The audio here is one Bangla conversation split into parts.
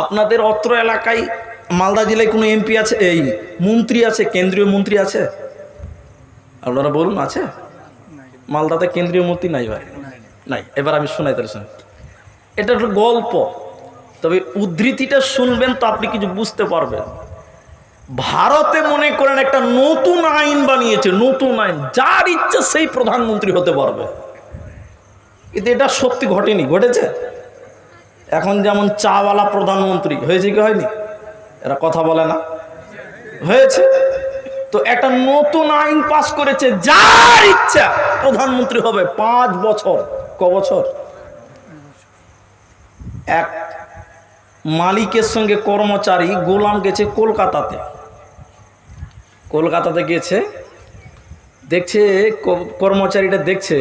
আপনাদের অত্র এলাকায় মালদা জেলায় কোনো এমপি আছে, এই মন্ত্রী আছে, কেন্দ্রীয় মন্ত্রী আছে? আপনারা বলুন, আছে? মালদাতে কেন্দ্রীয় মন্ত্রী নাই ভাই, নাই। এবার আমি শোনাই, তাহলে শুনুন, এটা একটা গল্প, তবে উদ্ধৃতিটা শুনবেন তো আপনি কিছু বুঝতে পারবেন। ভারতে মনে করেন একটা নতুন আইন বানিয়েছে, নতুন আইন, যার ইচ্ছে সেই প্রধানমন্ত্রী হতে পারবে। কিন্তু এটা সত্যি ঘটেনি, ঘটেছে? এখন যেমন চাওয়ালা প্রধানমন্ত্রী হয়েছে কি হয়নি? এরা কথা বলে না, হয়েছে। তো একটা নতুন আইন পাস করেছে, যার ইচ্ছা প্রধানমন্ত্রী হবে 5 বছর। ক বছর? এক মালিকের সঙ্গে কর্মচারী গোলাম গেছে কলকাতাতে, কলকাতাতে গেছে, দেখছে কর্মচারীটা দেখছে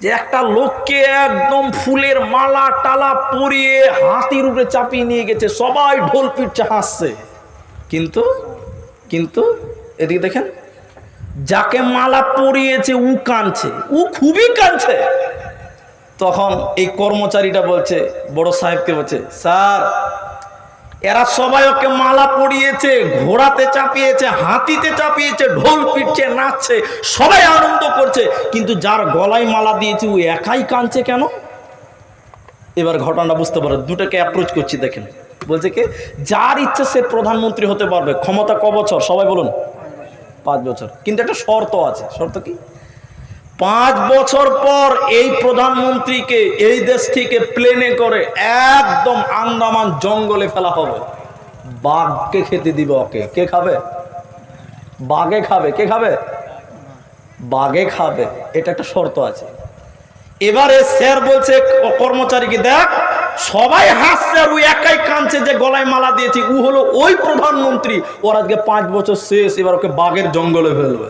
যে একটা লোককে একদম ফুলের মালা টালা পরিয়ে হাতির উপরে চাপিয়ে নিয়ে গেছে, সবাই ঢোল পিটছে, হাসছে। কিন্তু কিন্তু এদিকে দেখেন, যাকে মালা পরিয়েছে ও কাঁদছে, ও খুবই কাঁদছে। তখন এই কর্মচারীটা বলছে, বড় সাহেবকে বলছে, স্যার এরা সবাই ওকে মালা পরিয়েছে, ঘোড়াতে চাপিয়েছে, হাতিতে চাপিয়েছে, ঢোল পিটছে, নাচছে, সবাই আনন্দ করছে, কিন্তু যার গলায় মালা দিয়েছে ও একাই কাঁদছে কেন? এবার ঘটনাটা বুঝতে পারো, দুটোকে অ্যাপ্রোচ করছি, দেখেন। বলছে কি, যার ইচ্ছে সে প্রধানমন্ত্রী হতে পারবে, ক্ষমতা ক বছর? সবাই বলুন, 5 বছর। কিন্তু একটা শর্ত আছে। শর্ত কি? 5 বছর পর এই প্রধানমন্ত্রীকে এই দেশ থেকে প্লেনে করে একদম আন্দামান জঙ্গলে ফেলা হবে, বাঘকে খেতে দিবে ওকে। কে খাবে? বাঘে খাবে। কে খাবে? বাঘে খাবে। এটা একটা শর্ত আছে। এবারে স্যার বলছে কর্মচারীকে, দেখ সবাই হাসছে আর ও একাই কাঁদছে যে গলায় মালা দিয়েছে, ও হলো ওই প্রধানমন্ত্রী, ওর আজকে 5 বছর শেষ, এবার ওকে বাঘের জঙ্গলে ফেলবে।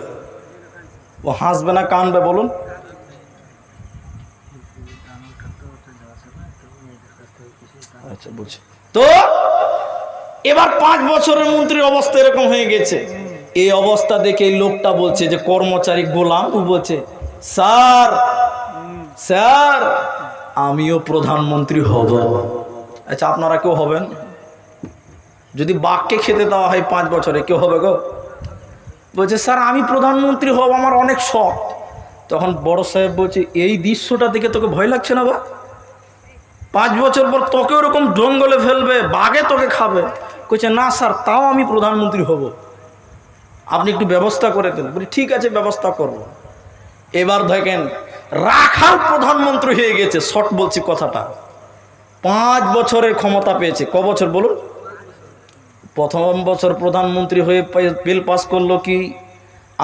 ও হাসবে না কাঁদবে বলুন? আচ্ছা, বুঝছি তো। এবার 5 বছরের মন্ত্রীর অবস্থা এরকম হয়ে গেছে। এই অবস্থা দেখে লোকটা বলছে, যে কর্মচারী গোলাম, ও বলছে, স্যার স্যার আমিও প্রধানমন্ত্রী হব। আচ্ছা, আপনারা কেউ হবেন? যদি বাঘকে খেতে দেওয়া হয় 5 বছরে, কেউ হবে গো? বলছে, স্যার আমি প্রধানমন্ত্রী হব, আমার অনেক শখ। তখন বড় সাহেব বলছে, এই দৃশ্যটা দেখে তোকে ভয় লাগছে না? বা 5 বছর পর তোকে ওরকম জঙ্গলে ফেলবে, বাঘে তোকে খাবে। কইছে, না স্যার, তাও আমি প্রধানমন্ত্রী হব, আপনি একটু ব্যবস্থা করে দেন। বলি, ঠিক আছে, ব্যবস্থা করব। এবার দেখেন, রাখাল প্রধানমন্ত্রী হয়ে গেছে। শর্ট বলছি কথাটা, 5 বছরের ক্ষমতা পেয়েছে। ক বছর বলুন? প্রথম বছর প্রধানমন্ত্রী হয়ে বিল পাস করলো কি,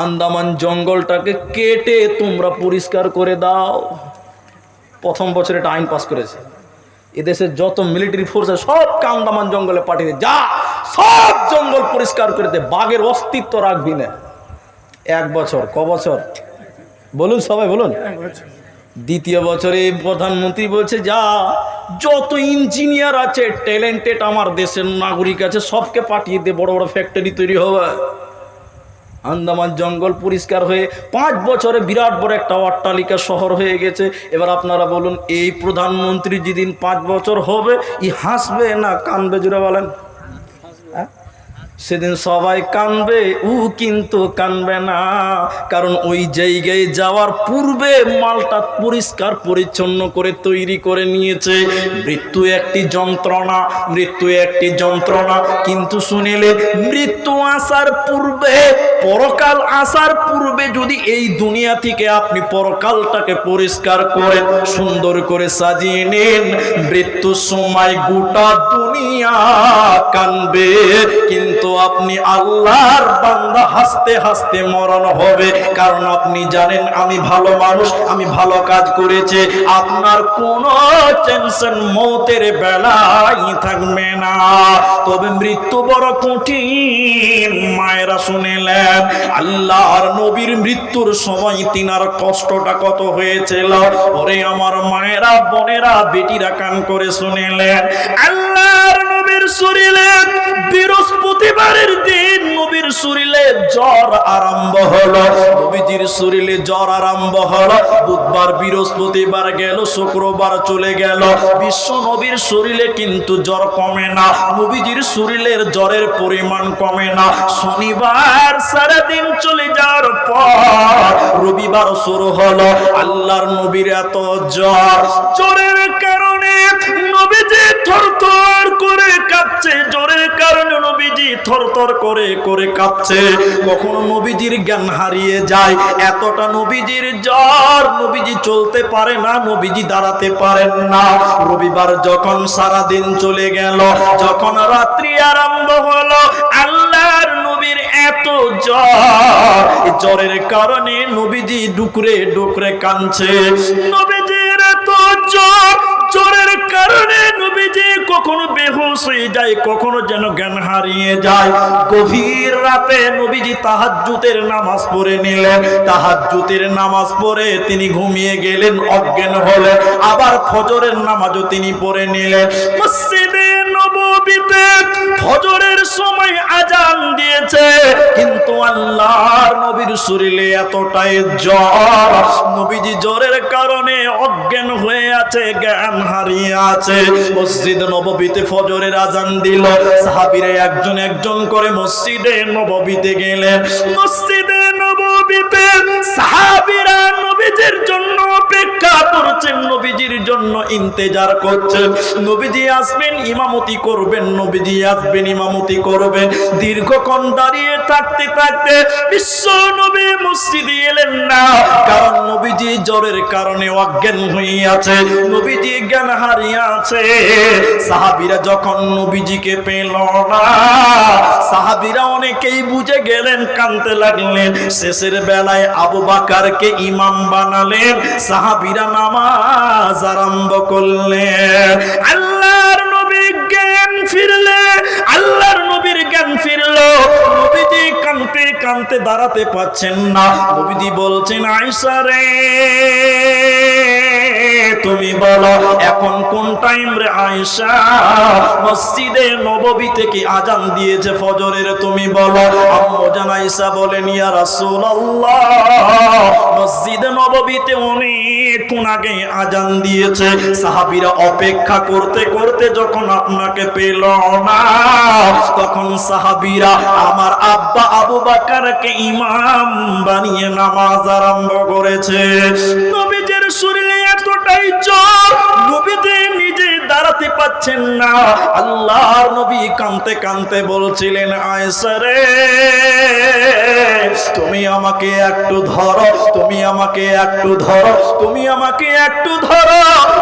আন্দামান জঙ্গলটাকে কেটে তোমরা পরিষ্কার করে দাও। প্রথম বছর এটা আইন পাস করেছে। এদেশের যত মিলিটারি ফোর্স আছে সবকে আন্দামান জঙ্গলে পাঠিয়ে দে, যা সব জঙ্গল পরিষ্কার করে দে, বাঘের অস্তিত্ব রাখবি না। 1 বছর। ক বছর বলুন সবাই বলুন? দ্বিতীয় বছরে প্রধানমন্ত্রী বলছে, যা যত ইঞ্জিনিয়ার আছে, ট্যালেন্টেড আমার দেশের নাগরিক আছে, সবকে পাঠিয়ে দে, বড় বড় ফ্যাক্টরি তৈরি হবে। আন্দামান জঙ্গল পরিষ্কার হয়ে 5 বছরে বিরাট বড় একটা অট্টালিকা শহর হয়ে গেছে। এবার আপনারা বলুন, এই প্রধানমন্ত্রী যেদিন 5 বছর হবে, ই হাসবে না কানবে? জুড়ে বলেন। সেদিন সবাই কানবে, ও কিন্তু কানবে না, কারণ ওই জায়গায় যাওয়ার পূর্বে মালটা পরিষ্কার পরিচ্ছন্ন করে তৈরি করে নিয়েছে। মৃত্যু একটি যন্ত্রণা, মৃত্যু একটি যন্ত্রণা, কিন্তু শুনিলে মৃত্যু আসার পূর্বে, পরকাল আসার পূর্বে যদি এই দুনিয়া থেকে আপনি পরকালটাকে পরিষ্কার করে সুন্দর করে সাজিয়ে নেন, মৃত্যুর সময় গোটা দুনিয়া কানবে, কিন্তু আপনি আল্লাহর বান্দা, হাসতে হাসতে মরণ হবে। কারণ আপনি জানেন আমি ভালো মানুষ, আমি ভালো কাজ করেছি, আপনার কোনো টেনশন মৌতের বেলায় থাকবে না। তবে মৃত্যু বড় কঠিন। মায়েরা শুনিলেন আল্লাহর নবীর মৃত্যুর সময় তিনার কষ্টটা কত হয়েছিল। ওরে আমার মায়েরা, বোনেরা, বেটিরা, কান করে শুনিলেন, আল্লাহর নবীর শরীরে বৃহস্পতিবারের দিন নবীর শরীরে জ্বর আরম্ভ হলো, নবীজির শরীরে জ্বর আরম্ভ হলো। বুধবার বৃহস্পতিবার গেল, শুক্রবার চলে গেল, বিশ্ব নবীর শরীরে কিন্তু জ্বর কমে না, নবীজির শরীরের জ্বরের পরিমাণ কমে না। শনিবার সারাদিন চলে যাওয়ার পর রবিবার শুরু হলো, আল্লাহর নবীর এত জ্বর, জ্বরের কারণে নবীজি থরথর করে কাঁপছে, জ্বরের কারণে নবীজি থরথর করে করে কাঁপছে। কখনো নবীজির জ্ঞান হারিয়ে যায়, এতটা নবীজির জ্বর, নবীজি চলতে পারে না, নবীজি দাঁড়াতে পারেন না। রবিবার যখন সারা দিন চলে গেল, যখন রাত্রি আরম্ভ হলো, আল্লাহর নবীর এত জ্বর, জ্বরের কারণে নবীজি ডুকরে ডুকরে কাঁদছে। নবীজির এত জ্বর, জ্বরের কারণে নবীজি কখনো বেহুশ হয়ে যায়, কখনো যেন জ্ঞান হারিয়ে যায়। গভীর রাতে নবীজি তাহাজ্জুদের নামাজ পড়ে নিলেন, তাহাজ্জুদের নামাজ পড়ে তিনি ঘুমিয়ে গেলেন, অজ্ঞান হলেন। আবার ফজরের নামাজও তিনি পড়ে নিলেন। মসজিদে নববীতে ফজরের সময় আজান দিয়েছে, কিন্তু আল্লাহর নবীর শরীরে এতটাই জ্বর, নবীজি জ্বরের কারণে অজ্ঞান হয়ে আছে, জ্ঞান হারিয়ে আছে। মসজিদ নববীতে ফজরের আজান দিল, সাহাবীরা একজন একজন করে মসজিদে নববীতে গেলেন। মসজিদে নববীতে সাহাবীরা নবীজির জন্য অপেক্ষা করছেন, নবীজির জন্য ইন্তেজার করছেন। নবীজি আসবেন, ইমামতি করবেন, নবীজি আসবেন, ইমামতি করবেন। দীর্ঘক্ষণ দাঁড়িয়ে থাকতে থাকতে বিশ্ব নবী মসজিদে এলেন না, কারণ নবীজি জ্বরের কারণে অজ্ঞান হয়ে আছে, নবীজি জ্ঞান হারিয়ে আছে। সাহাবীরা যখন নবীজিকে পেল না, সাহাবীরা অনেকেই বুঝে গেলেন, কাঁদতে লাগলেন। শেষের বেলায় আবু বকরকে ইমাম বানালেন, সাহাবীরা নামাজ আরম্ভ করলেন। আল্লাহর নবী জ্ঞান ফিরলে, আল্লাহর নবীর জ্ঞান ফিরলো, নবীজি কাঁদতে কাঁদতে দাঁড়াতে পারছেন না। নবীজি বলছেন, আয়েশা রে তুমি বলো এখন কোন টাইম রে আয়েশা? মসজিদে নববী থেকে আজান দিয়েছে ফজরের, তুমি বলো। আম্মু জান আয়েশা বলেন, ইয়া রাসূলুল্লাহ, মসজিদে নববীতে অনেকক্ষণ আগে আজান দিয়েছে। সাহাবীরা অপেক্ষা করতে করতে যখন আপনাকে পেল না, তখন সাহাবীরা আমার আব্বা আবু বকরকে ইমাম বানিয়ে নামাজ আরম্ভ করেছে। নবীজির শরীরে এতটাই জ্বর, নবীজি নিজে দাঁড়াতে পাচ্ছেন না। আল্লাহর নবী কাঁদতে কাঁদতে বলছিলেন, আয়েশা রে তুমি আমাকে একটু ধরো, তুমি আমাকে একটু ধরো, তুমি আমাকে একটু ধরো,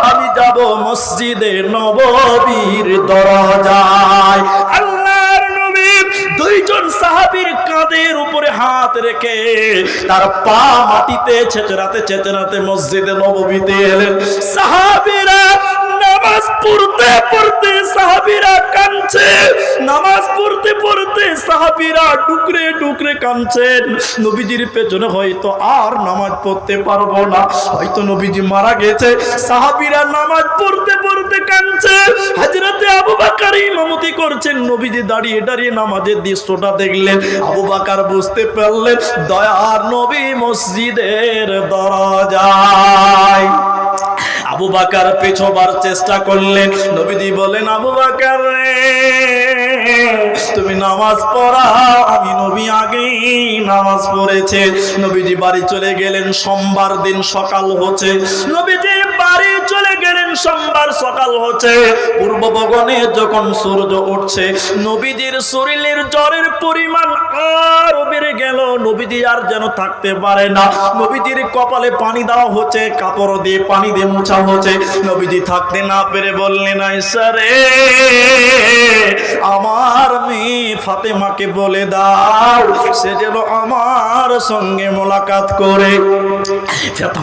আমি যাব মসজিদে নববীর দরজায়। আল্লাহর নবী দুইজন সাহাবীর কাঁধের উপরে হাত রেখে তার পা মাটিতে ছেঁচড়াতে ছেঁচড়াতে মসজিদে নববীতে এলেন। সাহাবীরা নামাজ পড়তে পড়তে সাহাবীরা কাঁদছে, নামাজ পড়তে পড়তে সাহাবীরা ডুকরে ডুকরে কাঁদছেন। নবীজির পেছনে হয়তো আর নামাজ পড়তে পারবো না, হয়তো নবীজি মারা গেছে। সাহাবীরা নামাজ পড়তে পড়তে কাঁদছে। হযরতে আবু বকর ইমামতি করছেন, নবীজি দাঁড়িয়ে দাঁড়িয়ে নামাজের দৃশ্যটা দেখলেন। আবু বকর বুঝতে পারলেন দয়ার নবী মসজিদের দরজায়। আবু বকর পেছবার চেষ্টা করলেন। নবীজি বলেন, আবু বকর রে তুমি নামাজ পড়াও, আমি নবী আগেই নামাজ পড়েছে। নবীজি বাড়ি চলে গেলেন। সোমবার দিন সকাল হচ্ছে, নবীজি বাড়ি চলে গেলেন। সোমবার সকাল হচ্ছে, পূর্ব গগনে যখন সূর্য উঠছে, নবীজির শরীরের জ্বরের পরিমাণ আরো বেড়ে গেল। নবীজি আর যেন থাকতে পারে না। নবীজির কপালে পানি দেওয়া হচ্ছে, কাপড় দিয়ে পানি দিয়ে মোছা হচ্ছে। নবীজি থাকতে না পেরে বললেন, আয়েশা রে আমার মেয়ে ফাতেমাকে বলে দাও সে যেন আমার সঙ্গে মোলাকাত করে।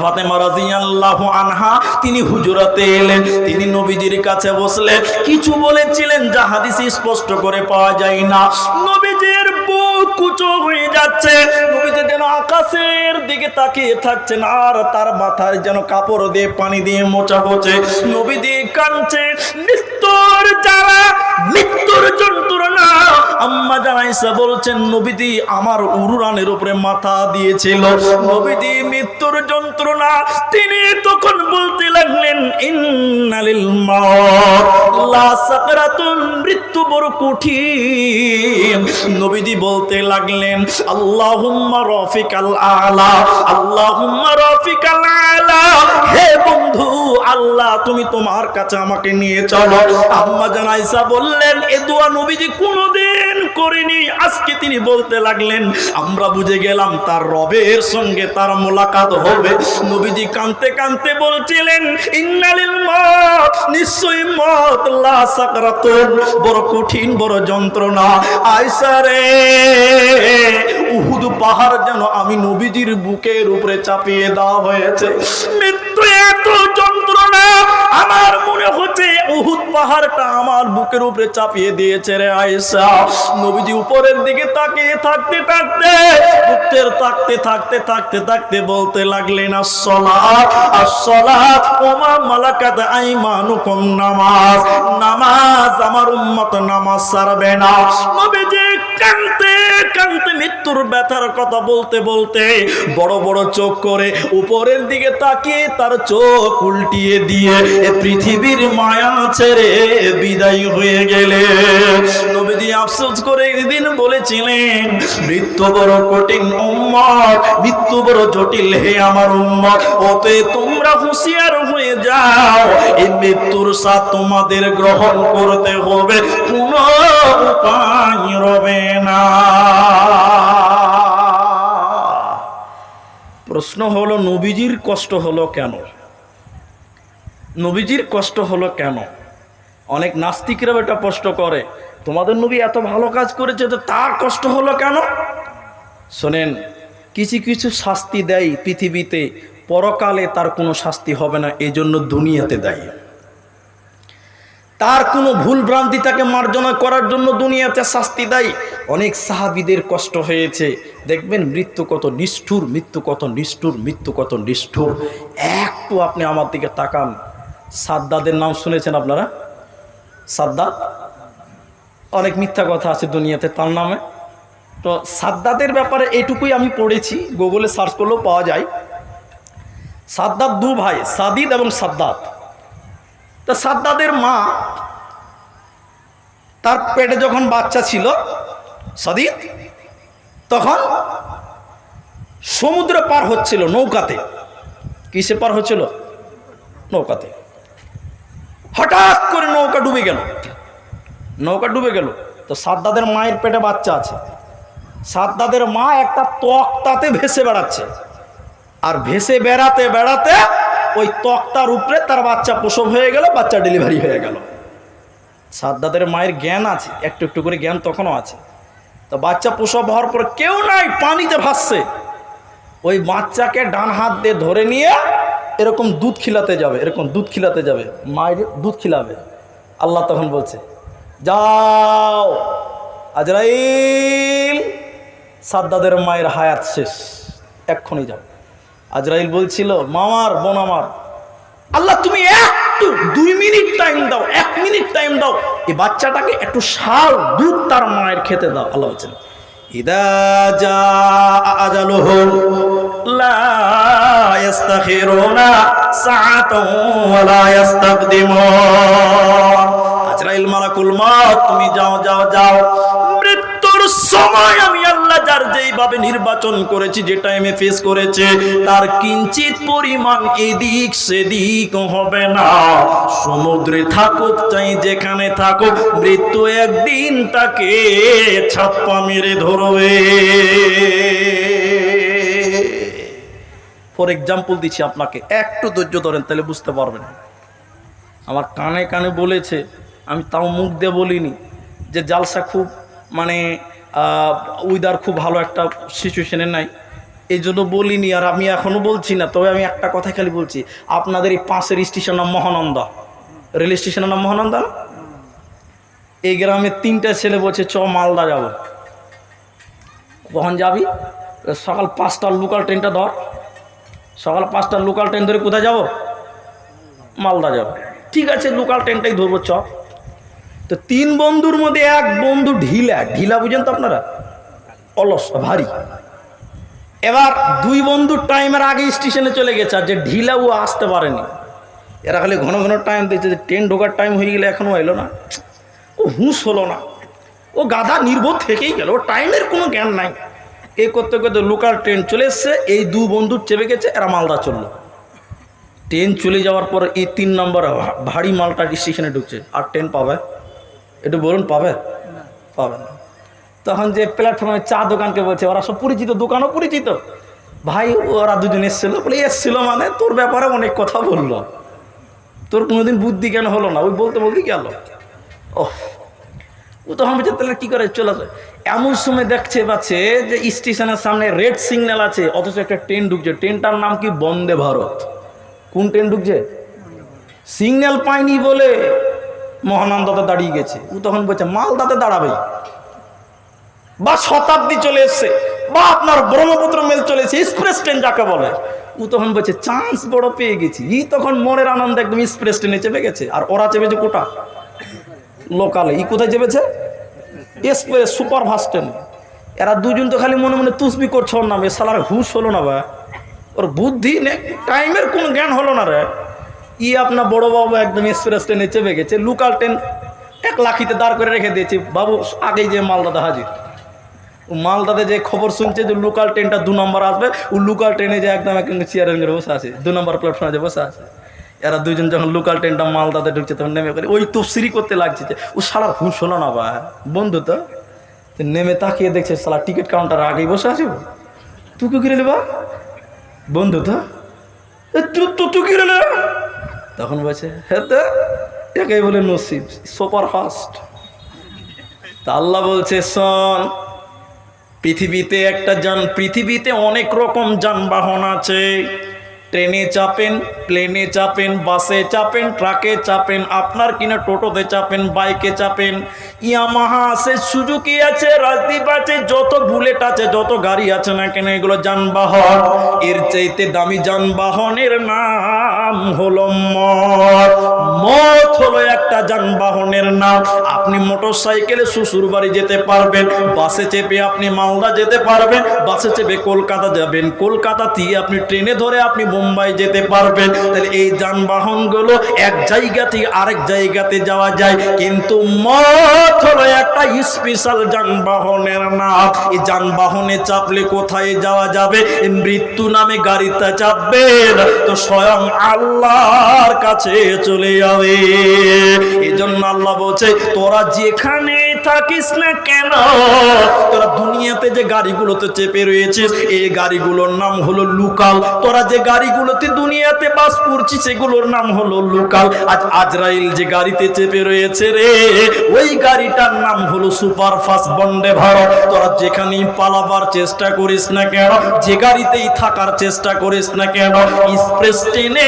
ফাতেমা রাদিয়াল্লাহু আনহা তিনি হুজরাতে এলেন, তিনি নবীজির কাছে বসলেন। কিছু বলেছিলেন যা হাদিসে স্পষ্ট করে পাওয়া যায় না। নবীজির বুক কুচো হয়ে যাচ্ছে, নবীজি যেন আকাশের দিকে তাকিয়ে থাকছেন, আর তার মাথায় যেন কাপড় দিয়ে পানি দিয়ে মোছা হচ্ছে। নবীজি কাঁদছে, মৃত্যুর জ্বালা, মৃত্যুর যন্ত্রণা আম্মা জান আয়েশা বলছেন নবীজি আমার উরুরানের উপরে মাথা দিয়েছিল। নবীজি মৃত্যুর যন্ত্রণা তিনি তখন বলতে লাগলেন ইন্নালিল মাউত লা সাকরাতুন, মৃত্যু বড় কঠিন। নবীজি বলতে লাগলেন আল্লাহুম্মা রাফিকাল আলা, আল্লাহুম্মা রাফিকাল আলা, হে বন্ধু আল্লাহ তুমি তোমার কাছে আমাকে নিয়ে চলো। আম্মা জান আয়েশা বললেন এ দোয়া নবীজি কোনোদিন করেনি, আজকে তিনি বলতে লাগলেন আমরা বুঝে গেলাম তার রবের সঙ্গে তার মোলাকাত হবে। নবীজি কাঁদতে কাঁদতে বলছিলেন ইন্নালিল মাউত, নিশ্চয়ই মত লা সাকরাতুন, বড় কঠিন বড় যন্ত্রণা। আয়েশা রে উহুদ পাহাড় যেন আমি নবীজির বুকের উপরে চাপিয়ে দেওয়া হয়েছে। মৃত্যু এত যন্ত্রণা, আমার মনে হচ্ছে উহুদ পাহাড়টা আমার বুকের উপরে চাপিয়ে দিয়েছে রে আয়েশা। নবীজি উপরের দিকে তাকিয়ে থাকতে থাকতে বুকের তাকতে থাকতে থাকতে থাকতে বলতে লাগলেন আসসালাত আসসালাত ওমা মালাকাত আইমানুকুম, নামাজ নামাজ, আমার উম্মত নামাজ ছাড়বে না। নবীজি কাঁদতে কাঁদতে মৃত্যুর ব্যথার কথা বলতে বলতে বড় বড় চোখ করে উপরের দিকে তাকিয়ে তার চোখ উল্টিয়ে দিয়ে পৃথিবীর মায়া ছেড়ে বিদায় হয়ে গেলে নবীজি আফসোস করে একদিন বলেছিলেন মৃত্যু বড় কঠিন উম্মত, মৃত্যু বড় জটিল হে আমার উম্মত, ওতে তোমরা হুঁশিয়ার হয়ে যাও, এই মৃত্যুর স্বাদ তোমাদের গ্রহণ করতে হবে, কোনো উপায় রবে না। প্রশ্ন হলো নবীজির কষ্ট হলো কেন? নবীজির কষ্ট হলো কেন? অনেক নাস্তিকরা এটা প্রশ্ন করে তোমাদের নবী এত ভালো কাজ করেছে তো তার কষ্ট হলো কেন? শোনেন, কিছু কিছু শাস্তি দেয় পৃথিবীতে, পরকালে তার কোনো শাস্তি হবে না, এই জন্য দুনিয়াতে দেয়। তার কোনো ভুল ভ্রান্তি তাকে মার্জনা করার জন্য দুনিয়াতে শাস্তি দেয়। অনেক সাহাবীদের কষ্ট হয়েছে, দেখবেন মৃত্যু কত নিষ্ঠুর, মৃত্যু কত নিষ্ঠুর, মৃত্যু কত নিষ্ঠুর। একটু আপনি আমার দিকে তাকান, সাদ্দাদের নাম শুনেছেন আপনারা? সাদ্দাদ, অনেক মিথ্যা কথা আছে দুনিয়াতে তার নামে। তো সাদ্দাদের ব্যাপারে এইটুকুই আমি পড়েছি, গুগলে সার্চ করলেও পাওয়া যায়। সাদ্দাদ দু ভাই, সাদিদ এবং সাদ্দাদ। তা সাদ্দাদের মা, তার পেটে যখন বাচ্চা ছিল সাদিদ, তখন সমুদ্র পার হচ্ছিল নৌকাতে। কিসে পার হচ্ছিল? নৌকাতে। হঠাৎ করে নৌকা ডুবে গেল। নৌকা ডুবে গেল তো সাদ্দাদের মায়ের পেটে বাচ্চা আছে। সাদ্দাদের মা একটা তক্তাতে ভেসে বেড়াচ্ছে, আর ভেসে বেড়াতে বেড়াতে ওই তক্তার উপরে তার বাচ্চা প্রসব হয়ে গেল, বাচ্চা ডেলিভারি হয়ে গেল। সাদ্দাদের মায়ের জ্ঞান আছে, একটু একটু করে জ্ঞান তখনও আছে। তো বাচ্চা প্রসব হওয়ার পর কেউ নাই, পানিতে ভাসছে। ওই বাচ্চাকে ডান হাত দিয়ে ধরে নিয়ে এরকম দুধ খিলাতে যাবে, এরকম দুধ খিলাতে যাবে, মায়ের দুধ খিলাবে। আল্লাহ তখন বলছে যাও আজরাইল, সাদ্দাদের মায়ের হায়াত শেষ, এক্ষুনি যাও। আজরাইল বলছিল মামার বোন আমার, আল্লাহ তুমি একটু 2 মিনিট টাইম দাও, 1 মিনিট টাইম দাও, এই বাচ্চাটাকে একটু শাল দুধ তার মায়ের খেতে দাও। আল্লাহ বলছেন ইদা জা আজালুহুম লা ইস্তাখিরুনা সাআতাও ওয়া লা ইস্তাকদিমুন। আজরাইল মালাকুল মউত, তুমি যাও যাও যাও, মৃত্যুর সময় আমি আল্লাহ যার যেইভাবে নির্বাচন করেছি, যে টাইমে ফেস করেছে, তার কিঞ্চিত পরিমাণ এদিক সেদিক হবে না। সমুদ্রে থাকুক চাই যেখানে থাকুক, মৃত্যু একদিন তাকে ছাপ্পা মেরে ধরবে। ফর এক্সাম্পল দিচ্ছি আপনাকে, একটু ধৈর্য ধরেন তাহলে বুঝতে পারবেন। আমার কানে কানে বলেছে, আমি তাও মুখ দিয়ে বলিনি, যে জালসা খুব মানে ওয়েদার খুব ভালো একটা সিচুয়েশনে নাই, এই জন্য বলিনি, আর আমি এখনও বলছি না। তবে আমি একটা কথা খালি বলছি, আপনাদের এই পাশের স্টেশন নাম মহানন্দা, রেল স্টেশনের নাম মহানন্দা না? এই গ্রামে 3টা ছেলে বলছে চ মালদা যাব। কখন যাবি? সকাল 5টার লোকাল ট্রেনটা ধর। সকাল 5টার লোকাল ট্রেন ধরে কোথায় যাব? মালদা যাব। ঠিক আছে, লোকাল ট্রেনটাই ধরবো চ। তো 3 বন্ধুর মধ্যে এক বন্ধু ঢিলা, ঢিলা বুঝেন তো আপনারা, অলস ভারী। এবার 2 বন্ধু টাইমের আগে স্টেশনে চলে গেছে, আর যে ঢিলা ও আসতে পারেনি। এরা খালি ঘন ঘন টাইম দিচ্ছে যে ট্রেন ঢোকার টাইম হয়ে গেলে এখনো এলো না, ও হুঁশ হলো না, ও গাধা নির্বোধ থেকেই গেল, ও টাইমের কোনো জ্ঞান নাই। এ করতে করতে লোকাল ট্রেন চলে এসছে, এই 2 বন্ধু চেপে গেছে, এরা মালদা চললো। ট্রেন চলে যাওয়ার পর এই 3 নম্বর ভারী মালটা স্টেশনে ঢুকছে, আর ট্রেন পাবে? একটু বলুন, পাবে? পাবে না। তখন যে প্ল্যাটফর্মে চা দোকানকে বলছে, ওরা সব পরিচিত, দোকানও পরিচিত, ভাই ওরা 2জন এসেছিল, বলে এসছিল মানে তোর ব্যাপারে অনেক কথা বললো, তোর কোনোদিন বুদ্ধি কেন হলো না? ওই বলতে বলতে গেল। ও তখন বলছে তাহলে কী করে চলে যায়। এমন সময় দেখছে পাচ্ছে যে স্টেশনের সামনে রেড সিগন্যাল আছে, অথচ একটা ট্রেন ঢুকছে। ট্রেনটার নাম কি? বন্দে ভারত। কোন ট্রেন ঢুকছে? সিগন্যাল পায়নি বলে মহানন্দাতে দাঁড়িয়ে গেছে। ও তখন বলছে মালদাতে দাঁড়াবে, বা শতাব্দী চলে এসছে, বা আপনার ব্রহ্মপুত্র মেল চলে এসেছে, এক্সপ্রেস ট্রেন যাকে বলে। ও তখন বলছে চান্স বড় পেয়ে গেছি। তখন মনের আনন্দে একদম এক্সপ্রেস ট্রেনে চেপে গেছে, আর ওরা চেপেছে কোটা লোকালে। কোথায় চেপেছে? এক্সপ্রেস সুপারফাস্ট ট্রেনে। এরা 2জন তো খালি মনে মনে তুসবি করছে ওর নামে, সালার হুশ হলো না, বা ওর বুদ্ধি নেই, টাইমের কোনো জ্ঞান হলো না রে। আপনার বড় বাবু একদম এক্সপ্রেস ট্রেনে চেপে গেছে, লোকাল ট্রেন 1 লাখিতে দাঁড় করে রেখে দিয়েছে। বাবু আগেই যে মালদাতে হাজির। ও মালদাতে যে খবর শুনছে যে লোকাল ট্রেনটা 2 নম্বর আসবে, ও লোকাল ট্রেনে যে একদম চেয়ারের ঘরে বসে আছে, 2 নম্বর প্ল্যাটফর্মে যে বসে আছে। এরা 2জন যখন লোকাল ট্রেনটা মালদাতে ঢুকছে, তখন নেমে করে ওই তফসিরি করতে লাগছে যে ও সালার হুঁশ হলো না, বা বন্ধু তো নেমে তাকিয়ে দেখছে সালা টিকিট কাউন্টার আগেই বসে আছে। তুই কি কিনে নেবা বন্ধু? তো তুই কিনে নে। তখন বলছে হ্যাঁ, তো এটাই বলে নসিব, সুপার ফাস্ট। তা আল্লাহ বলছে শোন, পৃথিবীতে অনেক রকম যানবাহন আছে। ট্রেনে চাপেন, প্লেনে চাপেন, বাসে চাপেন, ট্রাকে চাপেন, আপনার কিনা টোটোতে চাপেন, বাইকে চাপেন, ইয়ামাহা আছে, সুজুকি আছে, রাজদীপ আছে, যত বুলেট আছে, যত গাড়ি আছে না কেন, এগুলো যানবাহন। এর চাইতে দামি যানবাহনের নাম হলো মত। মত হলো একটা যানবাহনের নাম। আপনি মোটর সাইকেলে শ্বশুর বাড়ি যেতে পারবেন, বাসে চেপে আপনি মালদা যেতে পারবেন, বাসে চেপে কলকাতা যাবেন, কলকাতা থেকে আপনি ট্রেনে ধরে আপনি মুম্বাই যেতে পারবেন। তাহলে এই যানবাহনগুলো এক জায়গা থেকে আরেক জায়গাতে যাওয়া যায়, কিন্তু মত হলো একটা স্পেশাল যানবাহনের নাম। এই যানবাহনে চাপলে কোথায় যাওয়া যাবে? মৃত্যু নামে গাড়িতে চাপবেন তো স্বয়ং আল্লাহর কাছে চলে যাবে। এই জন্য আল্লাহ বলছে তোরা যেখানে থাকিস না কেন, তোরা দুনিয়াতে যে গাড়িগুলোতে চেপে রয়েছিস, এই গাড়িগুলোর নাম হলো লোকাল। তোরা যে গাড়িগুলোতে দুনিয়াতে বাস করছিস, সেগুলোর নাম হলো লোকাল। আজ আজরাইল যে গাড়িতে চেপে রয়েছে রে, ওই গাড়িটার নাম হলো সুপারফাস্ট বন্দে ভারত। তোরা যেখানেই পালাবার চেষ্টা করিস না কেন, যে গাড়িতেই থাকার চেষ্টা করিস না কেন, এক্সপ্রেস ট্রেনে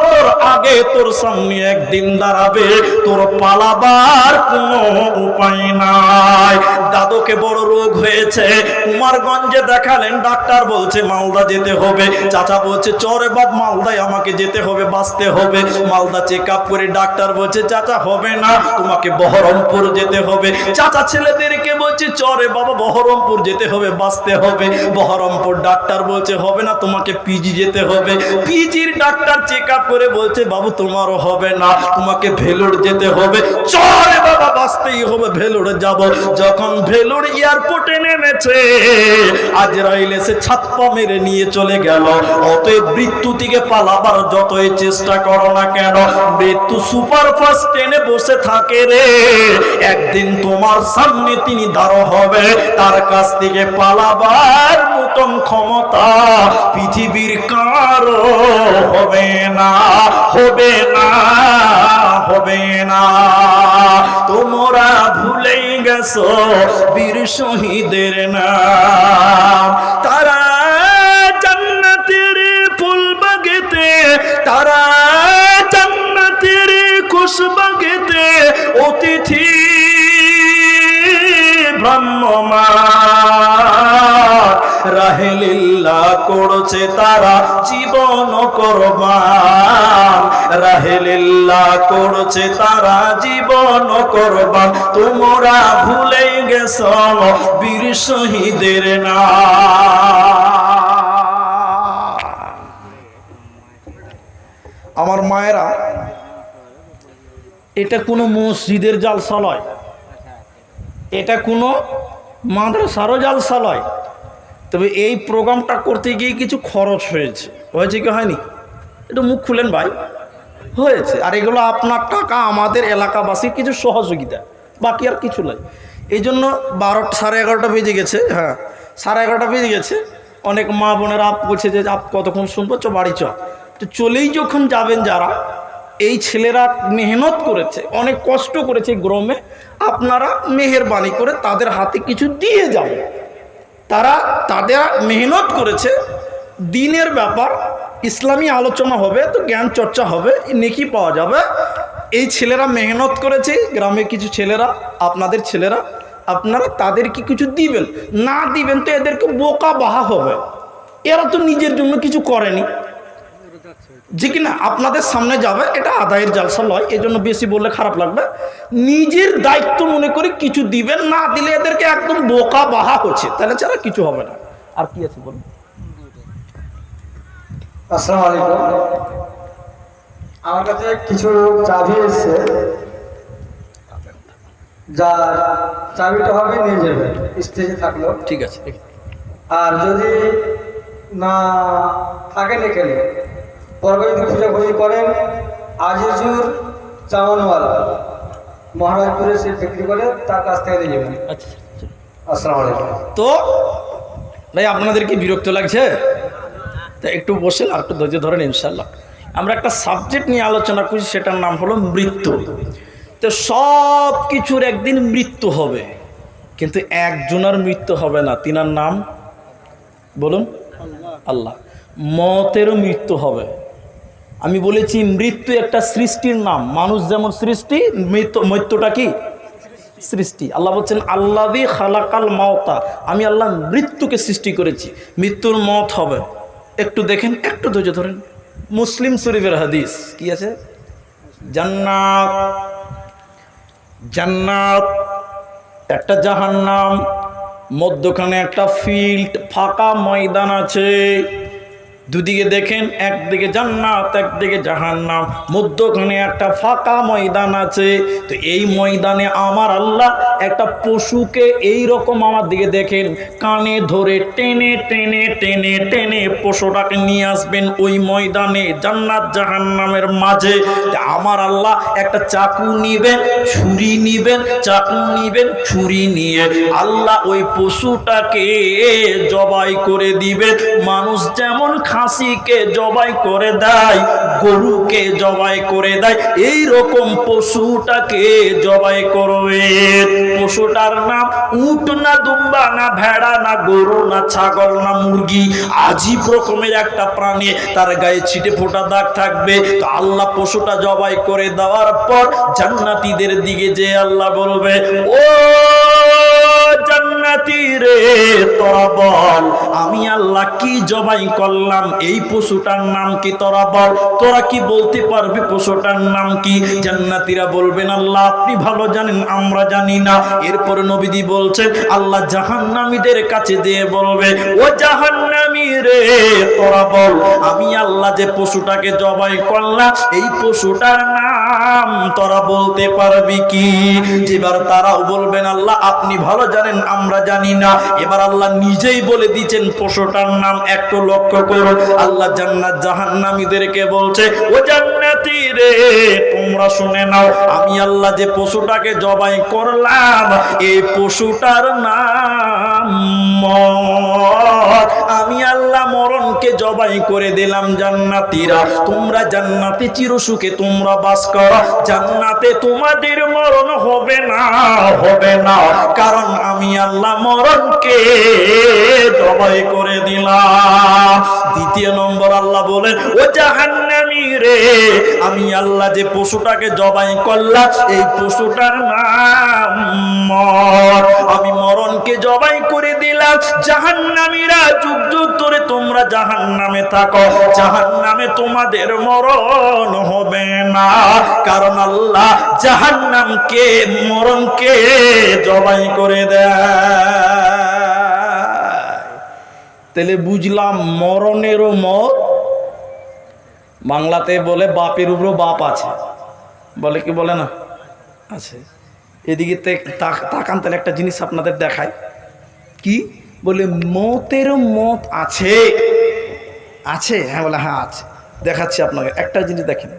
তোর আগে তোর সামনে একদিন দাঁড়াবে, তোর পালাবার কোনো উপায় নাই। দাদুকে বড় রোগ হয়েছে, কুমারগঞ্জে দেখালেন, ডাক্তার বলছে মালদা যেতে হবে। চাচা বলছে চরে বাপ মালদায় আমাকে যেতে হবে, বাঁচতে হবে। মালদা চেক আপ করে ডাক্তার বলছে চাচা হবে না, তোমাকে বহরমপুর যেতে হবে। চাচা ছেলেদেরকে বলছে চরে বাবা বহরমপুর যেতে হবে, বাঁচতে হবে। বহরমপুর ডাক্তার বলছে হবে না, তোমাকে পিজি যেতে হবে। পিজির ডাক্তার চেক আপ করে বলছে বাবু তোমারও হবে না, তোমাকে ভেলোর যেতে হবে। চরে বাবা বাঁচতেই হবে, ভেলোরে যাব। যখন ভেলোর এয়ারপোর্টে নেমেছে, আজরাইল এসে ছাপ্পা মেরে নিয়ে চলে গেল। অতএব মৃত্যু থেকে পালাবার যতই চেষ্টা করো না কেন, মৃত্যু সুপারফাস্ট ট্রেনে বসে থাকে রে, একদিন তোমার সামনে তিনি দাঁড় হবে। তার কাছ থেকে পালাবার মতন ক্ষমতা পৃথিবীর কারো হবে না, হবে না, হবে না। তোমরা ভুলেই গেছো বীর শহীদের নাম। তারা জান্নাতের ফুল বাগেতে, তারা জান্নাতের খুশবাগেতে অতিথি ভ্রাম্যমান। রাহে লিল্লাহ করছে তারা জীবন কুরবান, রাহে লিল্লাহ করছে তারা জীবন কুরবান। তোমরা ভুলে গেছো বীর শহীদের নাম। আমার মায়েরা, এটা কোনো মসজিদের জালসা নয়, এটা কোনো মাদ্রাসারও জালসা নয়। তবে এই প্রোগ্রামটা করতে গিয়ে কিছু খরচ হয়েছে, হয়েছে কি হয়নি? একটু মুখ খুলেন ভাই। হয়েছে। আর এগুলো আপনার টাকা, আমাদের এলাকাবাসীর কিছু সহযোগিতা, বাকি আর কিছু নয়। এই জন্য 11:30 বেজে গেছে। হ্যাঁ, 11:30 বেজে গেছে। অনেক মা বোনেরা বলছে যে আপ কতক্ষণ শুনবো, চ বাড়ি চ। তো চলেই যখন যাবেন, যারা এই ছেলেরা মেহনত করেছে, অনেক কষ্ট করেছে গ্রামে, আপনারা মেহেরবানি করে তাদের হাতে কিছু দিয়ে যাবেন। তাদের মেহনত করেছে, দিনের ব্যাপার, ইসলামী আলোচনা হবে, তো জ্ঞান চর্চা হবে, নেকি পাওয়া যাবে। এই ছেলেরা মেহনত করেছে, গ্রামে কিছু ছেলেরা, আপনাদের ছেলেরা, আপনারা তাদেরকে কিছু দিবেন। না দিবেন তো এদেরকে বোকা বাহা হবে। এরা তো নিজের জন্য কিছু করেনি, যে কিনা আপনাদের সামনে যাবে, এটা আদায়ের জালসা নয়, এই জন্য বেশি বললে খারাপ লাগবে। নিজের দায়িত্ব মনে করে কিছু দিবেন, না দিলে এদেরকে একদম বোকা বাহা হচ্ছে, তাহলে ছাড়া কিছু হবে না। আর কি আছে বলুন? আসসালামু আলাইকুম। আমার কাছে কিছু চাবি এসছে, যা চাবিটা হবে নিয়ে যাবে, স্টেজে থাকলো। ঠিক আছে। আর যদি না থাকেন এখানে, পরে যদি খোঁজাখুঁজি করেন, আজিজুর চাওয়ানওয়ালা মহারাজপুরে সে বিক্রি করে, তার কাছ থেকে নিয়ে যাবেন। আচ্ছা, আসসালামু আলাইকুম। তো ভাই আপনাদের কি বিরক্ত লাগছে? তা একটু বসেন, আর একটু ধৈর্য ধরেন, ইনশাল্লাহ। আমরা একটা সাবজেক্ট নিয়ে আলোচনা করছি, সেটার নাম হলো মৃত্যু। তো সব কিছুর একদিন মৃত্যু হবে, কিন্তু একজনের মৃত্যু হবে না। তিনার নাম বলুন? আল্লাহ। মতেরও মৃত্যু হবে। আমি বলেছি মৃত্যু একটা সৃষ্টির নাম। মানুষ যেমন সৃষ্টি, মৃত্যুটা কি সৃষ্টি। আল্লাহ বলছেন আল্লাযী খালাকাল মাউতা, আমি আল্লাহ মৃত্যুকে সৃষ্টি করেছি। মৃত্যুর মত হবে। একটু দেখেন, একটু ধৈর্য ধরেন। মুসলিম শরীফের হাদিস কি আছে? জান্নাত, জান্নাত একটা, জাহান্নাম, মধ্যখানে একটা ফিল্ড, ফাঁকা ময়দান আছে। দুদিকে দেখেন, একদিকে জান্নাত, একদিকে জাহান্নাম, মধ্যখানে একটা ফাঁকা ময়দান আছে। তো এই ময়দানে আমার আল্লাহ একটা পশুকে এই রকম, আমার দিকে দেখেন, কানে ধরে টেনে টেনে টেনে টেনে পশুটাকে নিয়ে আসবেন ওই ময়দানে, জান্নাত জাহান্নামের মাঝে। আমার আল্লাহ একটা চাকু নিবেন, ছুরি নিবেন, চাকু নিবেন, ছুরি নিয়ে আল্লাহ ওই পশুটাকে জবাই করে দিবেন। মানুষ যেমন খাসিকে জবাই করে দেয়, গরুকে জবাই করে দেয়, এই রকম পশুটাকে জবাই করবে। পশুটার নাম উট না দুম্বা না ভেড়া না গরু না ছাগল না মুরগি, আজীব রকমের একটা প্রাণী, তার গায়ে ছিটে ফোটা দাগ থাকবে। তো আল্লাহ পশুটা জবাই করে দেওয়ার পর জান্নাতীদের দিকে যে আল্লাহ বলবে, ও জান্নাতী রে, তোরা বল আমি আল্লাহ কি জবাই করলাম, এই পশুটার নাম কি তোরা বল। তোরা কি বলতে পারবি পশুটার নাম কি? জান্নাতীরা বলবেন আল্লাহ আপনি ভালো জানেন, আমরা জানি না। এরপরে নবীজি বলছেন, আল্লাহ জাহান্নামীদের কাছে দিয়ে বলবে, ও জাহান্নামী রে, তোরা বল আমি আল্লাহ যে পশুটাকে জবাই করলাম, এই পশুটার নাম তোরা বলতে পারবি কি? এবার তারাও বলবেন আল্লাহ আপনি ভালো জানেন, আমরা জানি না। এবার আল্লাহ নিজেই বলে দিচ্ছেন পশুটার নাম। একটু লক্ষ্য করুন, আল্লাহ জান্নাত জাহান্নামীদেরকে বলছে, ও জান্নাতী রে, তোমরা শুনে নাও, আমি আল্লাহ যে পশুটাকে জবাই করলাম, এই পশুটার নাম মরণ। আমি আল্লাহ মরণকে জবাই করে দিলাম। জান্নাতীরা, তোমরা জান্নাতে চিরসুখে তোমরা বাস করো, জান্নাতে তোমাদের মরণ হবে না, হবে না, কারণ আমি আল্লাহ মরণকে জবাই করে দিলাম। দ্বিতীয় নম্বর আল্লাহ বলেন, ও জাহান্নামী রে, আমি আল্লাহ যে পশুটাকে জবাই করলাম, এই পশুটার নাম মরণ। আমি মরণকে জবাই করে দিলাম। জাহান্নামীরা যুগ যুগ ধরে তোমরা জাহান্নামে থাকো, জাহান্নামে তোমাদের মরণ হবে না, কারণ আল্লাহ জাহান্নামকে মরণকে জবাই করে দেয়। তাহলে বুঝলাম মরণেরও মত। বাংলাতে বলে বাপের উপরও বাপ আছে, বলে কি বলে না? আছে। এদিকে তাকান, তাহলে একটা জিনিস আপনাদের দেখায়। কি বলে? মতেরও মত আছে। আছে? হ্যাঁ বলে হ্যাঁ আছে। দেখাচ্ছি আপনাকে একটা জিনিস দেখেন।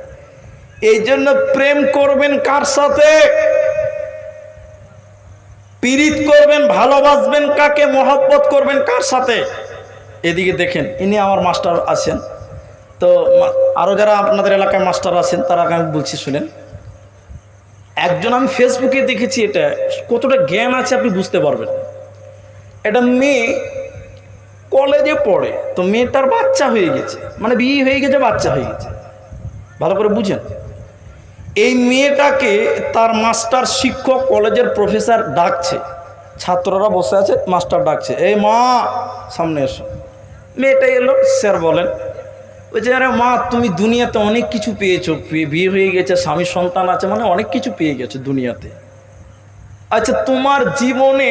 এই জন্য প্রেম করবেন কার সাথে, পীড়িত করবেন, ভালোবাসবেন কাকে, মহব্বত করবেন কার সাথে? এদিকে দেখেন, ইনি আমার মাস্টার আছেন, তো আরও যারা আপনাদের এলাকায় মাস্টার আছেন তারা আমি বলছি শুনেন। একজন আমি ফেসবুকে দেখেছি, এটা কতটা জ্ঞান আছে আপনি বুঝতে পারবেন। একটা মেয়ে কলেজে পড়ে, তো মেয়েটার বাচ্চা হয়ে গেছে, মানে বিয়ে হয়ে গেছে, বাচ্চা হয়ে গেছে, ভালো করে বুঝেন। এই মেয়েটাকে তার মাস্টার শিক্ষক, কলেজের প্রফেসর ডাকছে, ছাত্ররা বসে আছে, মাস্টার ডাকছে, এই মা সামনে এসো। মেয়েটা এলো, স্যার বলেন। ওই যে আরে মা, তুমি দুনিয়াতে অনেক কিছু পেয়েছো, বিয়ে হয়ে গেছে, স্বামী সন্তান আছে, মানে অনেক কিছু পেয়ে গেছো দুনিয়াতে। আচ্ছা, তোমার জীবনে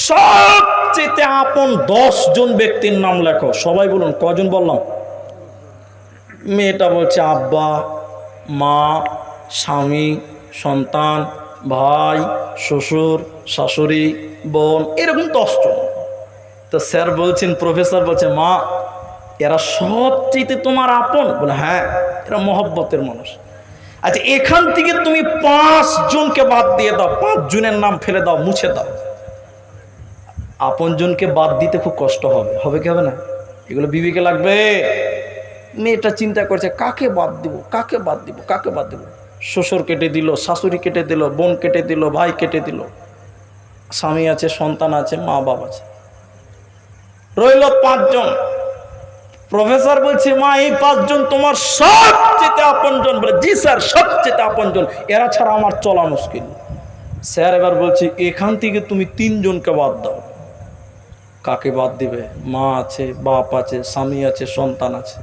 সবচেয়ে আপন 10 জন ব্যক্তির নাম লেখো। সবাই বলুন, কজন বললাম? মেয়েটা বলছে আব্বা, মা, স্বামী, সন্তান, ভাই, শ্বশুর, শাশুড়ি, বোন, এরকম 10 জন। তো স্যার বলছেন, প্রফেসর বলছে, মা এরা সবচেয়ে তোমার আপন? বলে হ্যাঁ, এরা মহব্বতের মানুষ। আচ্ছা, এখান থেকে তুমি 5 জনকে বাদ দিয়ে দাও, 5 জনের নাম ফেলে দাও, মুছে দাও। আপন জনকে বাদ দিতে খুব কষ্ট হবে, হবে কি হবে না? এগুলো বিবেকে লাগবে। মেয়েটা চিন্তা করছে, কাকে বাদ দিব, কাকে বাদ দিব, কাকে বাদ দিব? শ্বশুর কেটে দিল, শাশুড়ি কেটে দিল, বোন কেটে দিল, ভাই কেটে দিল, স্বামী আছে, সন্তান আছে, মা বাবা আছে, রইল 5 জন। প্রফেসর বলছে, মা এই 5 জন তোমার সবচেয়ে আপন জন? বলে জি স্যার, সবচেয়ে আপন জন, এরা ছাড়া আমার চলা মুশকিল। স্যার এবার বলছে, এখান থেকে তুমি 3 জনকে বাদ দাও। কাকে বাদ দিবে? মা আছে, বাপ আছে, স্বামী আছে, সন্তান আছে,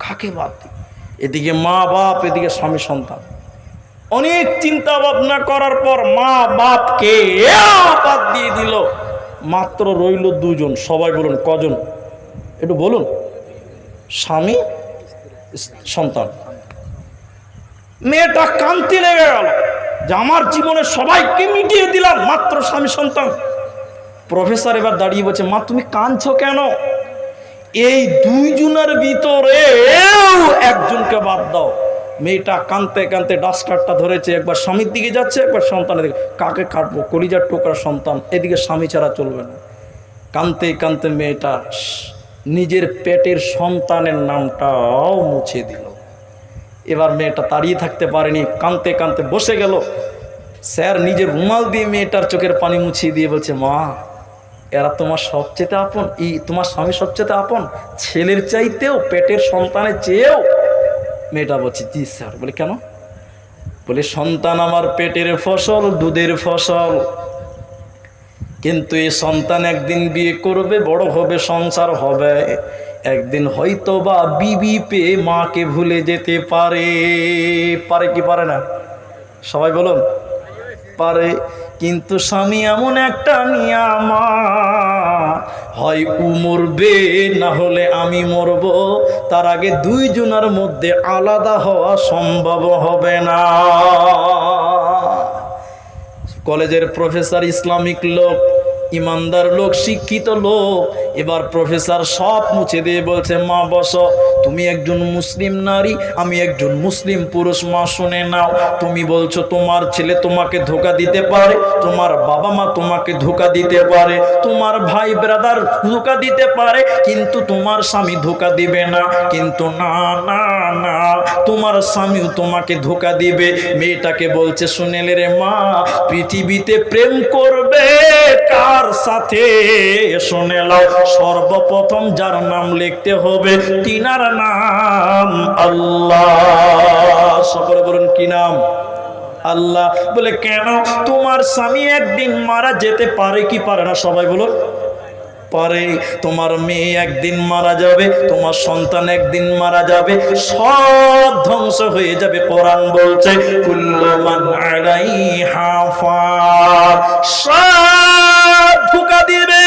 কাকে বাদ দিবে? এদিকে মা বাপ, এদিকে স্বামী সন্তান। অনেক চিন্তা ভাবনা করার পর মা বাপকে বাদ দিয়ে দিল, মাত্র রইল 2 জন। সবাই বলুন কজন? একটু বলুন। স্বামী, সন্তান। মেয়েটা কান্তি লেগে গেল যে আমার জীবনে সবাইকে মিটিয়ে দিলাম, মাত্র স্বামী সন্তান। প্রফেসর এবার দাঁড়িয়ে বলছে, মা তুমি কাঁদছো কেন? এই 2 জনের ভিতরে 1 জনকে বাদ দাও। মেয়েটা কাঁদতে কাঁদতে ডাস্টারটা ধরেছে, একবার স্বামীর দিকে যাচ্ছে, একবার সন্তানের দিকে। কাকে কাটবো? কলিজার টুকরা সন্তান, এদিকে স্বামী ছাড়া চলবে না। কাঁদতে কাঁদতে মেয়েটা নিজের পেটের সন্তানের নামটাও মুছে দিল। এবার মেয়েটা দাঁড়িয়ে থাকতে পারেনি, কাঁদতে কাঁদতে বসে গেল। স্যার নিজের রুমাল দিয়ে মেয়েটার চোখের পানি মুছিয়ে দিয়ে বলছে, মা এরা তোমার সবচেয়ে আপন, তোমার স্বামী সবচেয়ে আপন, ছেলের চাইতেও, পেটের সন্তানের চেয়েও? মেয়েটা বলছে, জি স্যার। বলে কেন? বলে সন্তান আমার পেটের ফসল, দুধের ফসল, কিন্তু এই সন্তান একদিন বিয়ে করবে, বড় হবে, সংসার হবে, একদিন হয়তো বা বিবি পেয়ে মাকে ভুলে যেতে পারে। পারে কি পারে না? সবাই বলুন, পারে। কিন্তু স্বামী এমন একটা নিয়ামত, হয় ও মরবে না হলে আমি মরব, তার আগে 2 জনের মধ্যে আলাদা হওয়া সম্ভব হবে না। কলেজের প্রফেসর ইসলামিক লোক, ইমানদার লোক, শিক্ষিত লোক। এবার প্রফেসর সব মুছে দিয়ে বলছে, মা বসো, তুমি একজন মুসলিম নারী, আমি একজন মুসলিম পুরুষ। মা শুনে নাও, তুমি বলছো তোমার ছেলে তোমাকে ধোঁকা দিতে পারে, তোমার বাবা মা তোমাকে ধোঁকা দিতে পারে, তোমার ভাই ব্রাদার ধোঁকা দিতে পারে, কিন্তু তোমার স্বামী ধোঁকা দিবে না। কিন্তু না না না, তোমার স্বামীও তোমাকে ধোঁকা দিবে। মেয়েটাকে বলছে, শুনেলে রে মা, পৃথিবীতে প্রেম করবে কার সাথে? শুনে নাও, সর্বপ্রথম যার নাম লিখতে হবে, তিনার নাম আল্লাহ। সকলে বলুন কি নাম? আল্লাহ। বলে কেন? তোমার স্বামী একদিন মারা যেতে পারে কি পারে না? সবাই বলুন। পারে। তোমার মেয়ে একদিন মারা যাবে, তোমার সন্তান একদিন মারা যাবে, সব ধ্বংস হয়ে যাবে। কোরআন বলছে কুল্লু মান আলাইহা ফান, সব ধোঁকা দিবে,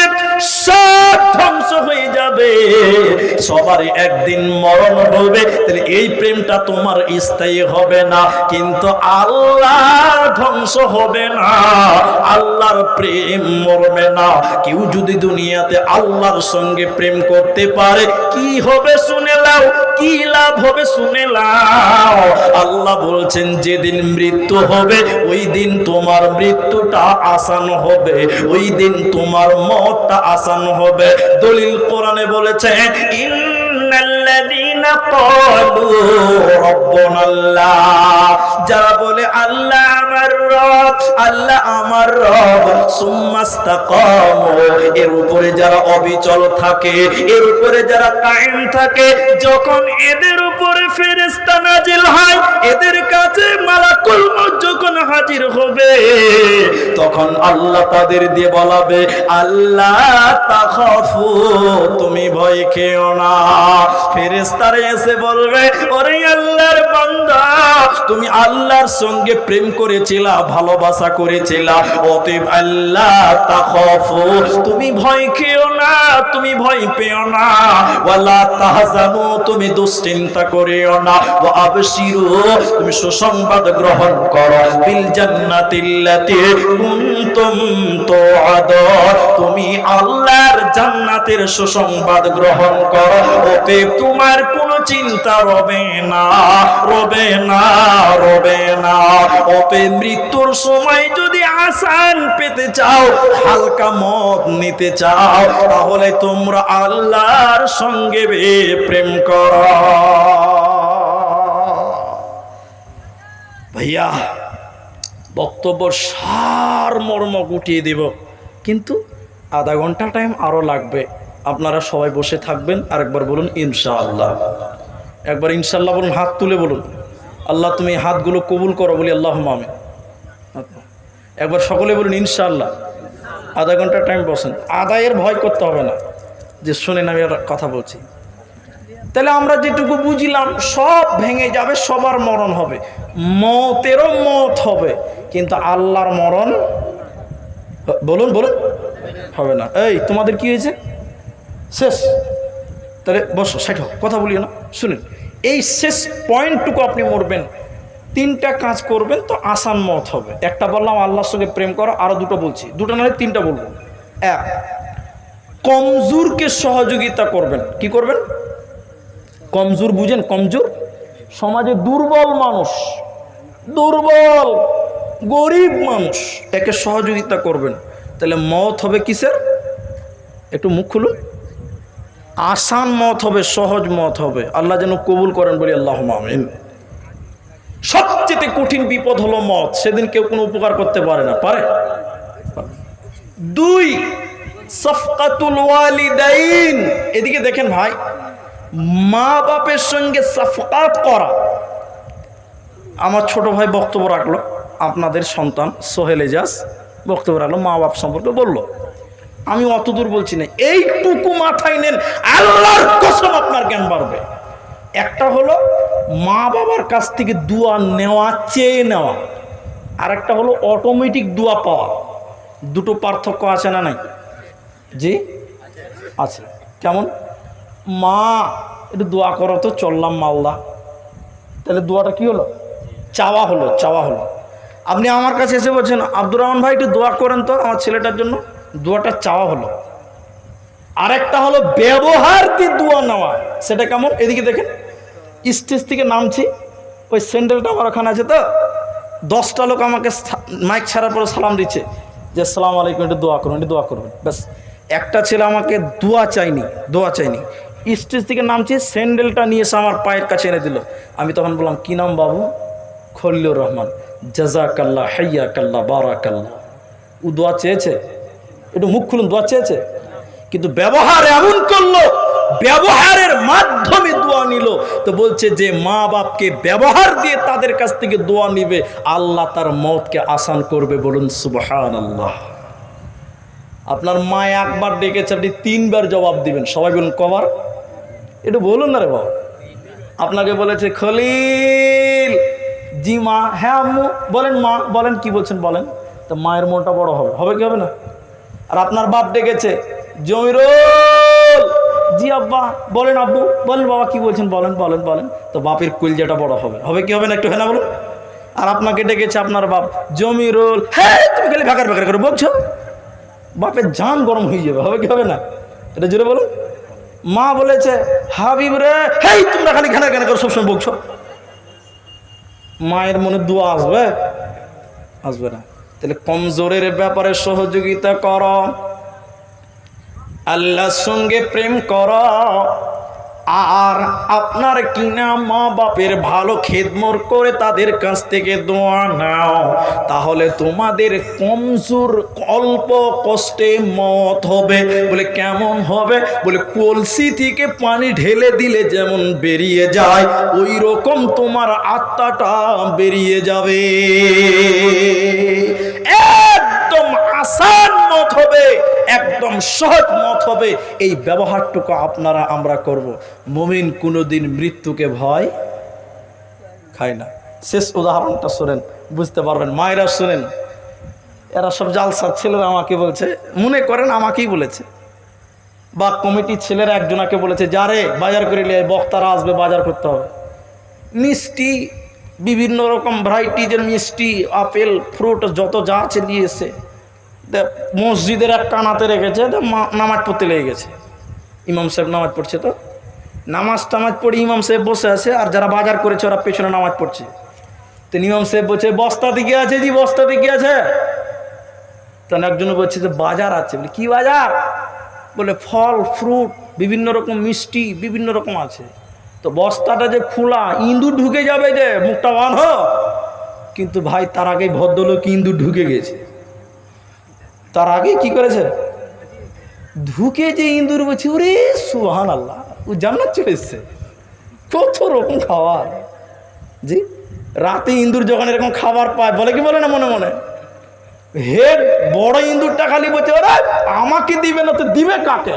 সব ধ্বংস হয়ে যাবে, সবারই একদিন মরণ হবে। তাহলে এই প্রেমটা তোমার স্থায়ী হবে না, কিন্তু আল্লাহ ধ্বংস হবে না, আল্লাহর প্রেম মরবে না। কেউ যদি দুনিয়াতে আল্লাহর সঙ্গে প্রেম করতে পারে, কি হবে শুনে নাও, কি লাভ হবে শুনে নাও। আল্লাহ বলছেন যেদিন মৃত্যু হবে ওই দিন তোমার মৃত্যুটা আসান হবে, ওই দিন তোমার মওতটা আসান হবে। দলিল কোরআনে বলেছে ইন্নাল্লাযীনা ক্বালু রাব্বুনাল্লাহ, যারা বলে আল্লাহ আমার রব, আল্লাহ আমার রব, সুম্মাস্তাকামু, এর উপরে যারা অবিচল থাকে, এর উপরে যারা কায়েম থাকে, যখন এদের উপরে ফেরেশতা নাজিল হয়, এদের কাছে মালাকুল মউত যখন হাজির হবে, তখন আল্লাহ তাদের দিয়ে বলাবে আল্লাহ তাখাফু, তুমি ভয় খেও না। ফেরেশতারা এসে বলবে ওরে আল্লাহর বান্দা, তুমি আল্লাহর সঙ্গে প্রেম করেছিলা, ভালোবাসা করেছিলা, অতএব আল্লাহ তাখাফু, তুমি ভয় খেও না, তুমি ভয় পেও না, ওয়ালা তাহজানু, তুমি দুশ্চিন্তা করিও না, ওয়া আবশিরু, তুমি সুসংবাদ গ্রহণ করো, বিল জান্নাতিল্লাতী কুনতুম তুআদুন, তুমি আল্লাহর জান্নাতের সুসংবাদ গ্রহণ করো, অতএব তোমার কোনো চিন্তা রবে না, রবে না, রবে না। অতএব মৃত্যুর সময় যদি আসান পেতে চাও, হালকা মত নিতে চাও, তাহলে তোমরা আল্লাহর সঙ্গে প্রেম করো। ভাইয়া, বক্তব্য সার মর্ম গুটিয়ে দেব, কিন্তু আধা ঘন্টা টাইম আরো লাগবে। আপনারা সবাই বসে থাকবেন। আরেকবার বলুন ইনশাআল্লাহ, একবার ইনশাআল্লাহ বলুন, হাত তুলে বলুন আল্লাহ তুমি হাতগুলো কবুল করো, বলি আল্লাহুম্মা আমিন। একবার সকলে বলুন ইনশাআল্লাহ। আধা ঘন্টা টাইম বসেন, আদায়ের ভয় করতে হবে না যে শুনেন আমি আর কথা বলছি। তাহলে আমরা যেটুকু বুঝলাম, সব ভেঙে যাবে, সবার মরণ হবে, মতেরও মত হবে, কিন্তু আল্লাহর মরণ বলুন বলুন হবে না। এই তোমাদের কি হয়েছে শেষ? তাহলে বসো, সাইড হোক, কথা বলিও না, শুনেন এই শেষ পয়েন্টটুকু আপনি মরবেন, তিনটা কাজ করবেন তো আসান মত হবে। একটা বললাম আল্লাহর সঙ্গে প্রেম করো, আরো দুটো বলছি, দুটো না তিনটা বলবো। এক, কমজোরকে সহযোগিতা করবেন। কি করবেন? কমজোর বুঝেন? কমজোর সমাজে দুর্বল মানুষ, দুর্বল গরিব মানুষ, একে সহযোগিতা করবেন। তাহলে মত হবে কিসের? একটু মুখ খুলুন। আসান মত হবে, সহজ মত হবে। আল্লাহ যেন কবুল করেন, বলি আল্লাহুম্মা আমিন। সবচেয়ে কঠিন বিপদ হলো মত, সেদিন কেউ কোনো উপকার করতে পারে না, পারে? দুই, সাফকাতুল ওয়ালিদাইন। এদিকে দেখেন ভাই, মা বাপের সঙ্গে সাফকাত করা। আমার ছোট ভাই বক্তব্য রাখলো, আপনাদের সন্তান সোহেল এজাজ বক্তব্য রাখলো, মা বাপ সম্পর্কে বললো। আমি অত দূর বলছি না, এইটুকু মাথায় নেন, আল্লাহর কসম আপনার জ্ঞান বাড়বে। একটা হলো মা বাবার কাছ থেকে দোয়া নেওয়া, চেয়ে নেওয়া, আর একটা হলো অটোমেটিক দোয়া পাওয়া। দুটো পার্থক্য আছে না নাই? জি আছে। কেমন? মা একটু দোয়া করো তো, চললাম মালদা, তাহলে দোয়াটা কি হলো? চাওয়া হলো, চাওয়া হলো। আপনি আমার কাছে এসে বলছেন আব্দুর রহমান ভাই একটু দোয়া করেন তো আমার ছেলেটার জন্য, দোয়াটা চাওয়া হলো। আরেকটা হলো ব্যবহার দিয়ে দোয়া নেওয়া, সেটা কেমন? এদিকে দেখেন, স্টেজ থেকে নামছি, ওই স্যান্ডেলটা আমার ওখানে আছে তো, 10টা লোক আমাকে মাইক ছাড়ার পরে সালাম দিচ্ছে যে আসসালামু আলাইকুম, একটু দোয়া করুন, একটু দোয়া করবেন। ব্যাস, একটা ছেলে আমাকে দোয়া চাইনি, দোয়া চাইনি, স্টেজ থেকে নামছি, স্যান্ডেলটা নিয়ে এসে আমার পায়ের কাছে এনে দিল। আমি তখন বললাম কি নাম বাবু? খলিলুর রহমান। জাযাকাল্লাহ, হাইয়াকাল্লাহ, বারাকাল্লাহ। ও দোয়া চেয়েছে? একটু মুখ খুলুন, দোয়া চেয়েছে, কিন্তু ব্যবহার এমন করলো, ব্যবহারের মাধ্যমে দোয়া নিল। তো বলছে যে মা বাপকে ব্যবহার দিয়ে তাদের কাছ থেকে দোয়া নিবে, আল্লাহ তার মওতকে আসান করবে। বলুন সুবহানাল্লাহ। আপনার মা একবার ডেকেছে, আপনি 3 বার জবাব দিবেন। সবাই বলুন কবার? একটু বলুন না রে বাবা। আপনাকে বলেছে খলিল, জি মা। হ্যাঁ আম্মু। বলেন মা, বলেন কি বলছেন বলেন। তো মায়ের মনটা বড় হবে, হবে কি হবে না? আর আপনার বাপ ডেকেছে জমিরুল, জি আব্বা। বলেন আব্বু। বলেন বাবা কি বলছেন বলেন বলেন বলেন। তো বাপের কলজাটা বড় হবে, হবে কি হবে না একটু? হ্যাঁ না বলুন। আর আপনাকে ডেকেছে আপনার বাপ জমিরুল, হ্যাঁ তুমি খালি ভাগার ভাগার করে বলছো, বাপের জান গরম হয়ে যাবে, হবে কি হবে না? এটা জোরে বলুন। মা বলেছে হাবিব রে, হেই তোমরা খালি ঘানা ঘানা করে সবসময় বকছো, মায়ের মনে দোয়া আসবে? আসবে না। তাহলে কমজোরের ব্যাপারে সহযোগিতা করো, আল্লাহর সঙ্গে প্রেম করো, আর আপনার কিনা মা বাপের ভালো খেদমত করে তাদের কাছ থেকে দোয়া নাও, তাহলে তোমাদের কমজোর অল্প কষ্টে মত হবে। বলে কেমন হবে? বলে কলসি থেকে পানি ঢেলে দিলে যেমন বেরিয়ে যায়, ওই রকম তোমার আত্মাটা বেরিয়ে যাবে। একদম আসান মত হবে, একদম সহজ মত হবে। এই ব্যবহারটুকু আপনারা আমরা করব। মুমিন কোনোদিন মৃত্যুকে ভয় খায় না। শেষ উদাহরণটা শুনেন, বুঝতে পারবেন। মায়েরা শুনেন, এরা সব জালসার ছেলেরা আমাকে বলছে, মনে করেন আমাকেই বলেছে, বা কমিটির ছেলেরা একজনাকে বলেছে, যারে বাজার করে নিয়ে বক্তারা আসবে, বাজার করতে হবে, মিষ্টি বিভিন্ন রকম ভ্যারাইটিজের মিষ্টি, আপেল ফ্রুট যত যা আছে নিয়েছে। মসজিদের এক কানাতে রেখেছে, নামাজ পড়তে লেগে গেছে। ইমাম সাহেব নামাজ পড়ছে, তো নামাজ পড়ে ইমাম সাহেব বসে আছে, আর যারা বাজার করেছে ওরা পেছনে নামাজ পড়ছে। তো ইমাম সাহেব বলছে বস্তা দিকে আছে, জি বস্তা দিকে আছে। তখন একজন বলছে যে বাজার আছে। বলে কি বাজার? বলে ফল ফ্রুট বিভিন্ন রকম মিষ্টি বিভিন্ন রকম আছে। তো বস্তাটা যে খোলা, ইঁদুর ঢুকে যাবে, যে মুখটা বাঁধ। কিন্তু ভাই তার আগে ভদ্রলোক ইঁদুর ঢুকে গেছে। তার আগে কি করেছে? ঢুকে যে ইঁদুর বলছে ওরে সুবহানাল্লাহ, ও জান্নাত চলে এসছে। কত রকম খাবার। জি, রাতে ইঁদুর যখন এরকম খাবার পায়, বলে কি বলে না মনে মনে, হেড বড় ইঁদুরটা খালি বলছে ওরা আমাকে দিবে না তো দিবে কাকে,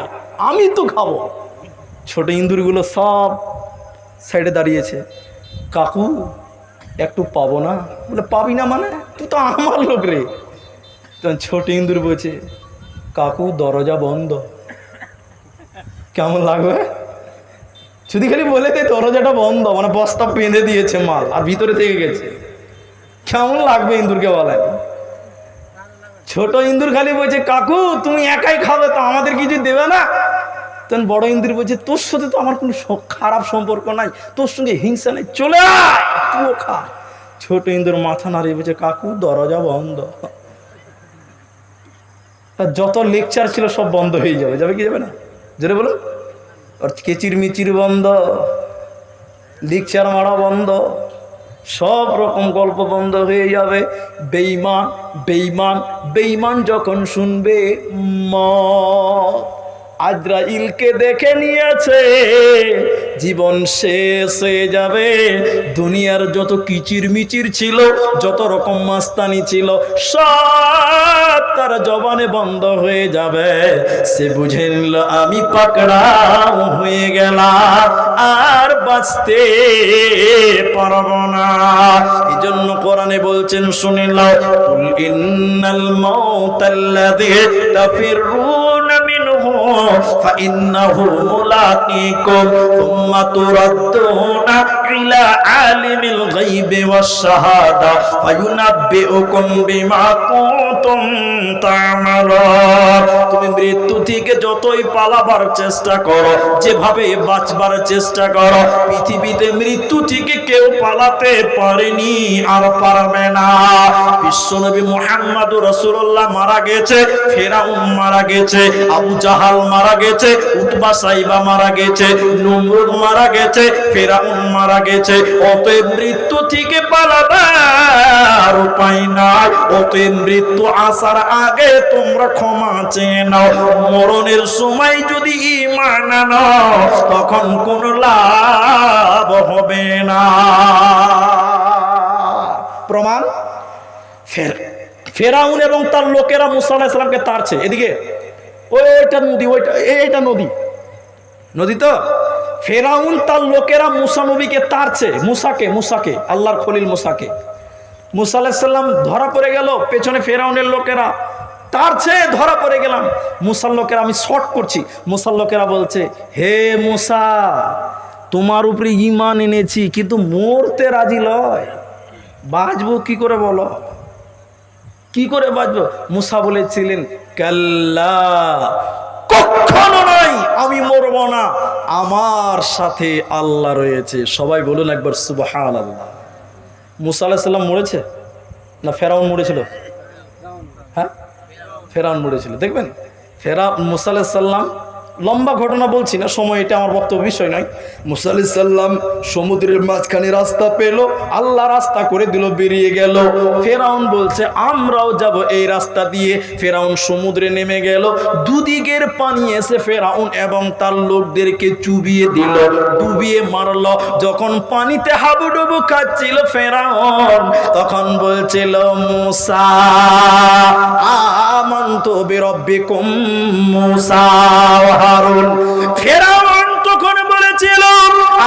আমি তো খাবো। ছোট ইঁদুরগুলো সব সাইডে দাঁড়িয়েছে। কাকু একটু পাবো না? বলে পাবি না মানে, তুই তো আমার লোক রে। তখন ছোট ইঁদুর বলছে কাকু দরজা বন্ধ। কেমন লাগবে যদি খালি বলে দে দরজাটা বন্ধ, মানে বস্তা বেঁধে দিয়েছে মাল আর ভিতরে থেকে গেছে, কেমন লাগবে ইঁদুরকে বলেন? ছোট ইঁদুর খালি বলছে কাকু তুমি একাই খাবে, তো আমাদের কিছু দেবে না? তখন বড় ইঁদুর বলছে তোর সাথে তো আমার কোনো খারাপ সম্পর্ক নাই, তোর সঙ্গে হিংসা নেই, চলে আয় তুইও খা। ছোট ইঁদুর মাথা নাড়িয়ে বলছে কাকু দরজা বন্ধ। যত লেকচার ছিল সব বন্ধ হয়ে যাবে, যাবে কি যাবে না? জোরে বলুন। আর কেচির মিচির বন্ধ, লেকচার মারা বন্ধ, সব রকম গল্প বন্ধ হয়ে যাবে। বেঈমান বেঈমান বেঈমান যখন শুনবে মত, আজরাইলকে দেখে নিয়েছে, জীবন শেষ হয়ে যাবে। দুনিয়ার যত কিচির মিচির ছিল, যত রকম মাস্তানি ছিল, সব তার জবানে বন্ধ হয়ে যাবে। সে বুঝে নিল আমি পাকড়াও হয়ে গেলাম, আর বাঁচতে পারব না। এই জন্য কোরআনে বলছেন শুনে নাও, কুল ইন্নাল মাউতাল্লাযী তাফিরুনা মিনহু ফাইন্নাহু মুলাকীকুম সুম্মা তুরাদ্দুনা ইলা আলিমিল গায়বি ওয়াশ শাহাদা ফায়ুনাব্বিউকুম বিমা কুনতুম তা'মালুন। তুমি মৃত্যু থেকে যতই পালাবার চেষ্টা করো, যেভাবে বাঁচবার চেষ্টা করো, পৃথিবীতে মৃত্যু থেকে কেউ পালাতে পারেনি আর পারবে না। বিশ্বনবী মুহাম্মদুর রাসূলুল্লাহ মারা গেছে, ফেরাউন মারা গেছে, আবু জাহাল মারা গেছে, উতবা সাইবা মারা গেছে, নমরুদ মারা গেছে, ফেরাউন মারা গেছে। অতএব মৃত্যু থেকে পালাবার উপায় নাই। অতএব মৃত্যু আসার আগে তোমরা ক্ষমা চেয়ে নাও। মরণের সময় যদি ঈমান আনো, তখন কোনো লাভ হবে না। প্রমাণ, ফেরাউন এবং তার লোকেরা মুসা আলাইহিস সালামকে তাড়ছে। এদিকে ওইটা নদী, ওইটা এইটা নদী, নদী তো। ফেরাউন তার লোকেরা মুসা নবীকে তাড়ছে, মুসাকে আল্লাহর খলিল মুসাকে। মুসা আলাইহিস সালাম ধরা পড়ে গেল, পেছনে ফেরাউনের লোকেরা তাড়ছে, ধরা পড়ে গেলাম। মুসার লোকেরা, আমি শর্ট করছি, মুসার লোকেরা বলছে, হে মুসা, তোমার উপরে ঈমান এনেছি কিন্তু মরতে রাজি লয়, বাঁচবো কি করে বলো, কি করে বাঁচবো? মুসা বলেছিলেন, কাল্লা, কখনো নয়, আমি মরবো না, আমার সাথে আল্লাহ রয়েছে। সবাই বলুন একবার সুবহানাল্লাহ। মুসা আলাইহিস সালাম মরেছে না ফেরাউন মরেছিল? হ্যাঁ, ফেরাউন মরেছিল। দেখবেন মুসা আলাইহিস সালাম, লম্বা ঘটনা বলছি না, সময় এটা আমার বক্তব্য বিষয় নয়। মুসা আলাইহিস সালাম সমুদ্রের মাঝখানে রাস্তা পেল, আল্লাহ রাস্তা করে দিল, বেরিয়ে গেল। ফেরাউন বলছে আমরাও যাব এই রাস্তা দিয়ে। ফেরাউন সমুদ্রে নেমে গেল, দুদিকের পানি এসে ফেরাউন এবং তার লোকদেরকে চুবিয়ে দিল, ডুবিয়ে মারল। যখন পানিতে হাবুডুবু খাচ্ছিল ফেরাউন, তখন বলছিল, মুসা আমানতু বিরাব্বিকুম মুসা ওয়া হারুন। ফেরাউন তখন বলেছিল,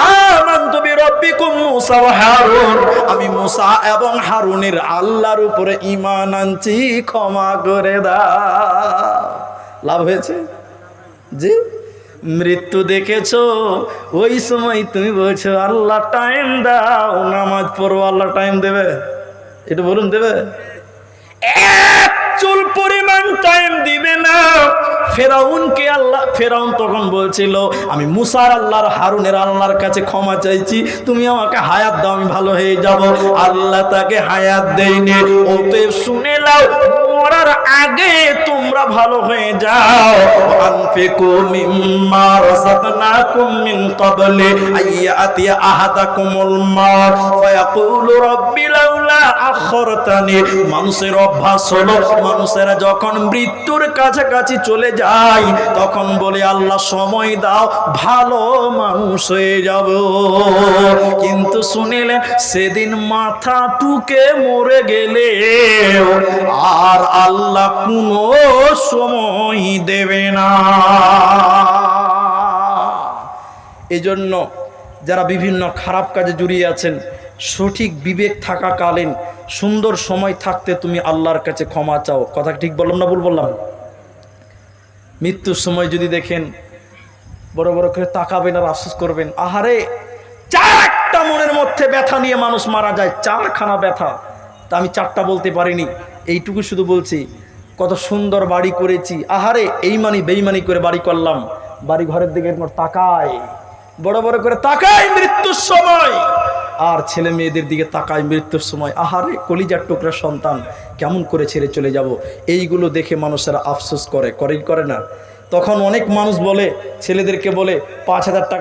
আমানতু বিরাব্বিকুম মুসা ওয়া হারুন, আমি মুসা এবং হারুনের আল্লাহর উপরে ঈমান আনছি, ক্ষমা করে দাও। লাভ হয়েছে জি? মৃত্যু দেখেছো, ওই সময় তুমি বলছো আল্লাহ টাইম দাও, নামাজ পড়ো, আল্লাহ টাইম দেবে? এটা বলুন, দেবে? এক চুল পরিমাণ টাইম দিবে না ফেরাউনকে আল্লাহ। ফেরাউন তখন বলছিল, আমি মুসার আল্লাহর হারুনের আল্লাহর কাছে ক্ষমা চাইছি, তুমি আমাকে হায়াত দাও, আমি ভালো হয়ে যাব। আল্লাহ তাকে হায়াত দেয়নি। অতএব শুনে নাও, মরার আগে তোমরা ভালো হয়ে যাও। আনফিকু মিম্মা রাযাকনাকুম মিন ক্বাবলি আইয়াতিয়া আহাদাকুমুল মাউত ফায়াকুলু রাব্বি লাউলা আখরতানি। মানুষের অভ্যাস হলো, মানুষেরা যখন মৃত্যুর কাছাকাছি চলে যায় তখন বলে আল্লাহ সময় দাও, ভালো মানুষ হয়ে যাব। কিন্তু শুনিলেন, সেদিন মাথা টুকে মরে গেলে আর আল্লাহ কোনো সময় দেবে না। এজন্য যারা বিভিন্ন খারাপ কাজে জড়িয়ে আছেন, সঠিক বিবেক থাকাকালীন সুন্দর সময় থাকতে তুমি আল্লাহর কাছে ক্ষমা চাও। কথা ঠিক বললাম না ভুল বললাম? মৃত্যুর সময় যদি দেখেন, বড় বড় করে তাকাবেন আর আফসোস করবেন, আহারে, চারটা মনের মধ্যে ব্যথা নিয়ে মানুষ মারা যায়, চারখানা ব্যথা। তা আমি চারটা বলতে পারিনি, এইটুকু শুধু বলছি, কত সুন্দর বাড়ি করেছি, আহারে এইমানি বেইমানি করে বাড়ি করলাম, বাড়ি ঘরের দিকে তাকায়, বড় বড় করে তাকায় মৃত্যুর সময়, আর ছেলে মেয়েদের দিকে তাকায় মৃত্যুর সময়, আহারে কলিজার টুকরা সন্তান কেমন করে ছেড়ে চলে যাব। এইগুলো দেখে মানুষেরা আফসোস করে না? তখন অনেক মানুষ বলে, ছেলেদেরকে বলে 5,000 টাকা